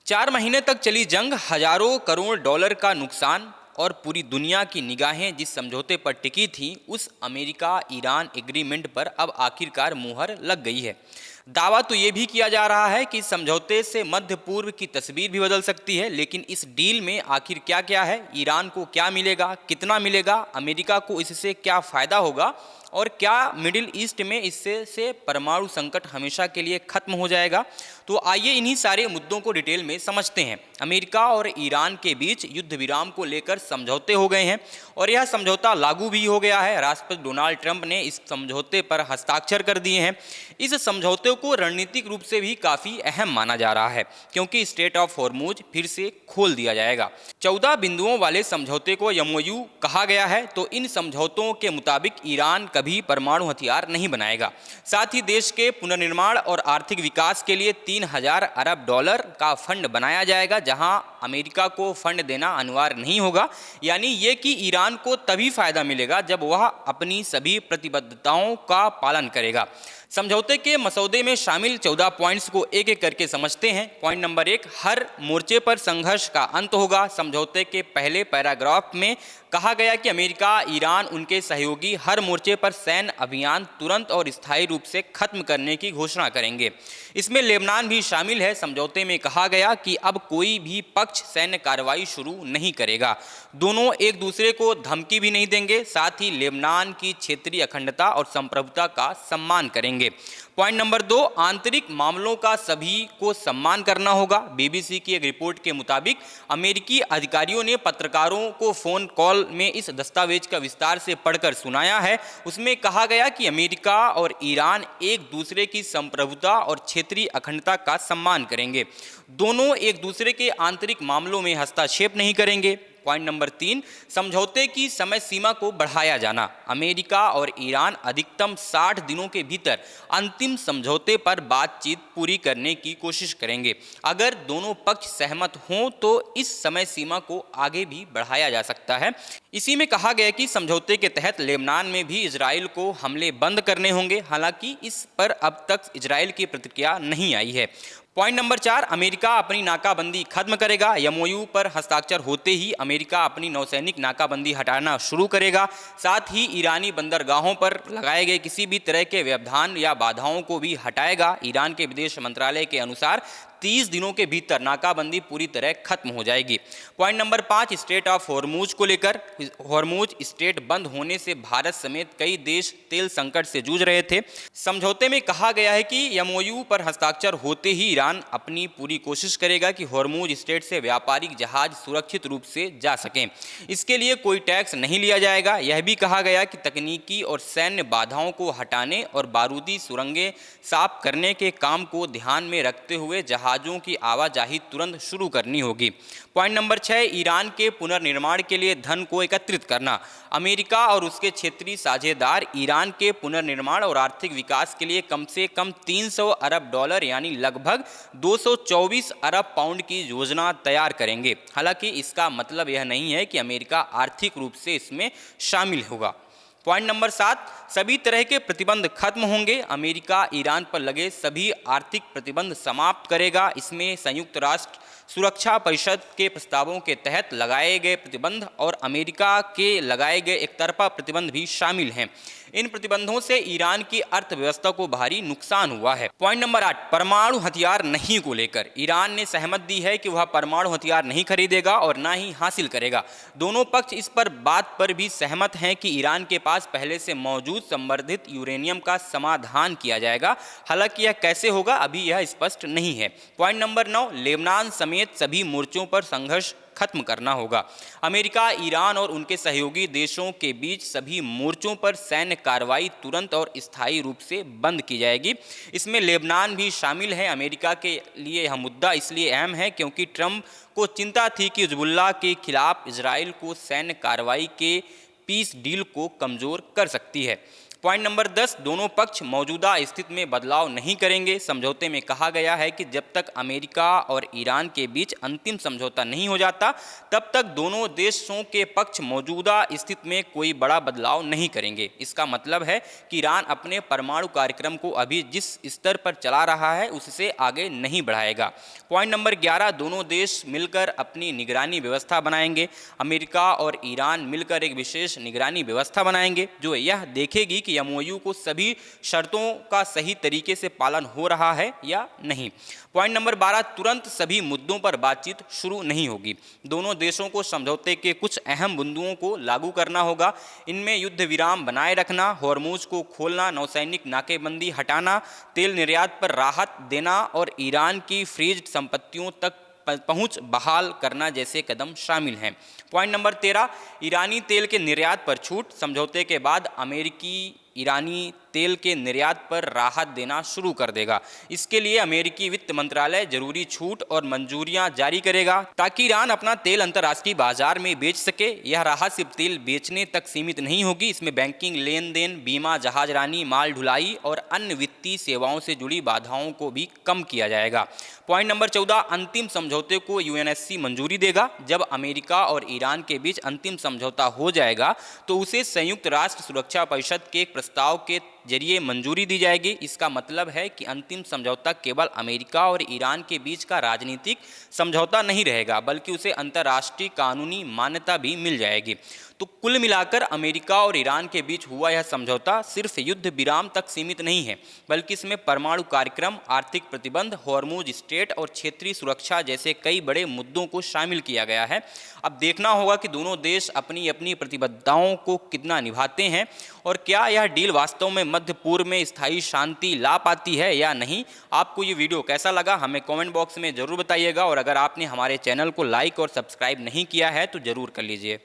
4 महीने तक चली जंग, हजारों करोड़ डॉलर का नुकसान और पूरी दुनिया की निगाहें जिस समझौते पर टिकी थीं, उस अमेरिका ईरान एग्रीमेंट पर अब आखिरकार मुहर लग गई है। दावा तो ये भी किया जा रहा है कि इस समझौते से मध्य पूर्व की तस्वीर भी बदल सकती है, लेकिन इस डील में आखिर क्या क्या है, ईरान को क्या मिलेगा, कितना मिलेगा, अमेरिका को इससे क्या फ़ायदा होगा और क्या मिडिल ईस्ट में इससे से परमाणु संकट हमेशा के लिए खत्म हो जाएगा। तो आइए इन्हीं सारे मुद्दों को डिटेल में समझते हैं। अमेरिका और ईरान के बीच युद्ध विराम को लेकर समझौते हो गए हैं और यह समझौता लागू भी हो गया है। राष्ट्रपति डोनाल्ड ट्रंप ने इस समझौते पर हस्ताक्षर कर दिए हैं। इस समझौते को रणनीतिक रूप से भी काफ़ी अहम माना जा रहा है, क्योंकि स्ट्रेट ऑफ हॉर्मुज फिर से खोल दिया जाएगा। 14 बिंदुओं वाले समझौते को एमओयू कहा गया है। तो इन समझौतों के मुताबिक ईरान कभी परमाणु हथियार नहीं बनाएगा। साथ ही देश के पुनर्निर्माण और आर्थिक विकास के लिए 3000 अरब डॉलर का फंड बनाया जाएगा, जहां अमेरिका को फंड देना अनिवार्य नहीं होगा। यानी ये कि ईरान को तभी फायदा मिलेगा जब वह अपनी सभी प्रतिबद्धताओं का पालन करेगा। समझौते के मसौदे में शामिल 14 पॉइंट्स को एक एक करके समझते हैं। पॉइंट नंबर 1, हर मोर्चे पर संघर्ष का अंत होगा। समझौते के पहले पैराग्राफ में कहा गया कि अमेरिका, ईरान, उनके सहयोगी हर मोर्चे पर सैन्य अभियान तुरंत और स्थायी रूप से खत्म करने की घोषणा करेंगे। इसमें लेबनान भी शामिल है। समझौते में कहा गया कि अब कोई भी पक्ष सैन्य कार्रवाई शुरू नहीं करेगा। दोनों एक दूसरे को धमकी भी नहीं देंगे। साथ ही लेबनान की क्षेत्रीय अखंडता और संप्रभुता का सम्मान करेंगे। पॉइंट नंबर 2, आंतरिक मामलों का सभी को सम्मान करना होगा। बीबीसी की एक रिपोर्ट के मुताबिक अमेरिकी अधिकारियों ने पत्रकारों को फोन कॉल में इस दस्तावेज का विस्तार से पढ़कर सुनाया है। उसमें कहा गया कि अमेरिका और ईरान एक दूसरे की संप्रभुता और क्षेत्रीय अखंडता का सम्मान करेंगे। दोनों एक दूसरे के आंतरिक मामलों में हस्तक्षेप नहीं करेंगे। पॉइंट नंबर 3, समझौते की समय सीमा को बढ़ाया जाना। अमेरिका और ईरान अधिकतम 60 दिनों के भीतर अंतिम समझौते पर बातचीत पूरी करने की कोशिश करेंगे। अगर दोनों पक्ष सहमत हों तो इस समय सीमा को आगे भी बढ़ाया जा सकता है। इसी में कहा गया कि समझौते के तहत लेबनान में भी इजराइल को हमले बंद करने होंगे। हालांकि इस पर अब तक इजराइल की प्रतिक्रिया नहीं आई है। पॉइंट नंबर 4, अमेरिका अपनी नाकाबंदी खत्म करेगा। एमओयू पर हस्ताक्षर होते ही अमेरिका अपनी नौसैनिक नाकाबंदी हटाना शुरू करेगा। साथ ही ईरानी बंदरगाहों पर लगाए गए किसी भी तरह के व्यवधान या बाधाओं को भी हटाएगा। ईरान के विदेश मंत्रालय के अनुसार 30 दिनों के भीतर नाकाबंदी पूरी तरह खत्म हो जाएगी। Point number 5, straight of Hormuz को लेकर। हॉर्मुज स्ट्रेट बंद होने से भारत समेत कई देश तेल संकट से जूझ रहे थे। समझौते में कहा गया है कि एमओयू पर हस्ताक्षर होते ही ईरान अपनी पूरी कोशिश करेगा कि हॉर्मुज स्ट्रेट से व्यापारिक जहाज सुरक्षित रूप से जा सकें। इसके लिए कोई टैक्स नहीं लिया जाएगा। यह भी कहा गया कि तकनीकी और सैन्य बाधाओं को हटाने और बारूदी सुरंगें साफ करने के काम को ध्यान में रखते हुए जहाज़ों की आवाजाही तुरंत शुरू करनी होगी। पॉइंट नंबर 6, ईरान के पुनर्निर्माण के लिए धन को एकत्रित करना। अमेरिका और उसके क्षेत्रीय साझेदार ईरान के पुनर्निर्माण और आर्थिक विकास के लिए कम से कम 300 अरब डॉलर यानी लगभग 224 अरब पाउंड की योजना तैयार करेंगे। हालांकि इसका मतलब यह नहीं है कि अमेरिका आर्थिक रूप से इसमें शामिल होगा। पॉइंट नंबर 7, सभी तरह के प्रतिबंध खत्म होंगे। अमेरिका ईरान पर लगे सभी आर्थिक प्रतिबंध समाप्त करेगा। इसमें संयुक्त राष्ट्र सुरक्षा परिषद के प्रस्तावों के तहत लगाए गए प्रतिबंध और अमेरिका के लगाए गए एकतरफा प्रतिबंध भी शामिल हैं। इन प्रतिबंधों से ईरान की अर्थव्यवस्था को भारी नुकसान हुआ है। पॉइंट नंबर 8, परमाणु हथियार नहीं को लेकर। ईरान ने सहमत दी है कि वह परमाणु हथियार नहीं खरीदेगा और ना ही हासिल करेगा। दोनों पक्ष इस बात पर भी सहमत हैं कि ईरान के पास पहले से मौजूद संवर्धित यूरेनियम का समाधान किया जाएगा। हालांकि यह कैसे होगा अभी यह स्पष्ट नहीं है। पॉइंट नंबर 9, लेबनान समेत सभी मोर्चों पर संघर्ष खत्म करना होगा। अमेरिका, ईरान और उनके सहयोगी देशों के बीच सभी मोर्चों पर सैन्य कार्रवाई तुरंत और स्थायी रूप से बंद की जाएगी। इसमें लेबनान भी शामिल है। अमेरिका के लिए यह मुद्दा इसलिए अहम है क्योंकि ट्रंप को चिंता थी कि हिजबुल्लाह के खिलाफ इजराइल को सैन्य कार्रवाई के पीस डील को कमजोर कर सकती है। पॉइंट नंबर 10, दोनों पक्ष मौजूदा स्थिति में बदलाव नहीं करेंगे। समझौते में कहा गया है कि जब तक अमेरिका और ईरान के बीच अंतिम समझौता नहीं हो जाता तब तक दोनों देशों के पक्ष मौजूदा स्थिति में कोई बड़ा बदलाव नहीं करेंगे। इसका मतलब है कि ईरान अपने परमाणु कार्यक्रम को अभी जिस स्तर पर चला रहा है उससे आगे नहीं बढ़ाएगा। पॉइंट नंबर 11, दोनों देश मिलकर अपनी निगरानी व्यवस्था बनाएंगे। अमेरिका और ईरान मिलकर एक विशेष निगरानी व्यवस्था बनाएंगे जो यह देखेगी कि एमओयू को सभी शर्तों का सही तरीके से पालन हो रहा है या नहीं। पॉइंट नंबर 12, तुरंत सभी मुद्दों पर बातचीत शुरू नहीं होगी। दोनों देशों को समझौते के कुछ अहम बिंदुओं को लागू करना होगा। इनमें युद्ध विराम बनाए रखना, हॉर्मुज को खोलना, नौसैनिक नाकेबंदी हटाना, तेल निर्यात पर राहत देना और ईरान की फ्रीज संपत्तियों तक पहुंच बहाल करना जैसे कदम शामिल हैं। पॉइंट नंबर 13, ईरानी तेल के निर्यात पर छूट। समझौते के बाद अमेरिकी ईरानी तेल के निर्यात पर राहत देना शुरू कर देगा। इसके लिए अमेरिकी वित्त मंत्रालय जरूरी छूट और मंजूरियां जारी करेगा ताकि ईरान अपना तेल अंतर्राष्ट्रीय बाजार में बेच सके। यह राहत सिर्फ तेल बेचने तक सीमित नहीं होगी, इसमें बैंकिंग लेन देन, बीमा, जहाजरानी, माल ढुलाई और अन्य वित्तीय सेवाओं से जुड़ी बाधाओं को भी कम किया जाएगा। पॉइंट नंबर 14, अंतिम समझौते को यूएनएससी मंजूरी देगा। जब अमेरिका और ईरान के बीच अंतिम समझौता हो जाएगा तो उसे संयुक्त राष्ट्र सुरक्षा परिषद के एक प्रस्ताव के जरिए मंजूरी दी जाएगी। इसका मतलब है कि अंतिम समझौता केवल अमेरिका और ईरान के बीच का राजनीतिक समझौता नहीं रहेगा बल्कि उसे अंतर्राष्ट्रीय कानूनी मान्यता भी मिल जाएगी। तो कुल मिलाकर अमेरिका और ईरान के बीच हुआ यह समझौता सिर्फ युद्ध विराम तक सीमित नहीं है बल्कि इसमें परमाणु कार्यक्रम, आर्थिक प्रतिबंध, हॉर्मुज स्ट्रेट और क्षेत्रीय सुरक्षा जैसे कई बड़े मुद्दों को शामिल किया गया है। अब देखना होगा कि दोनों देश अपनी अपनी प्रतिबद्धताओं को कितना निभाते हैं और क्या यह डील वास्तव में मध्य पूर्व में स्थायी शांति ला पाती है या नहीं। आपको ये वीडियो कैसा लगा हमें कमेंट बॉक्स में ज़रूर बताइएगा और अगर आपने हमारे चैनल को लाइक और सब्सक्राइब नहीं किया है तो ज़रूर कर लीजिए।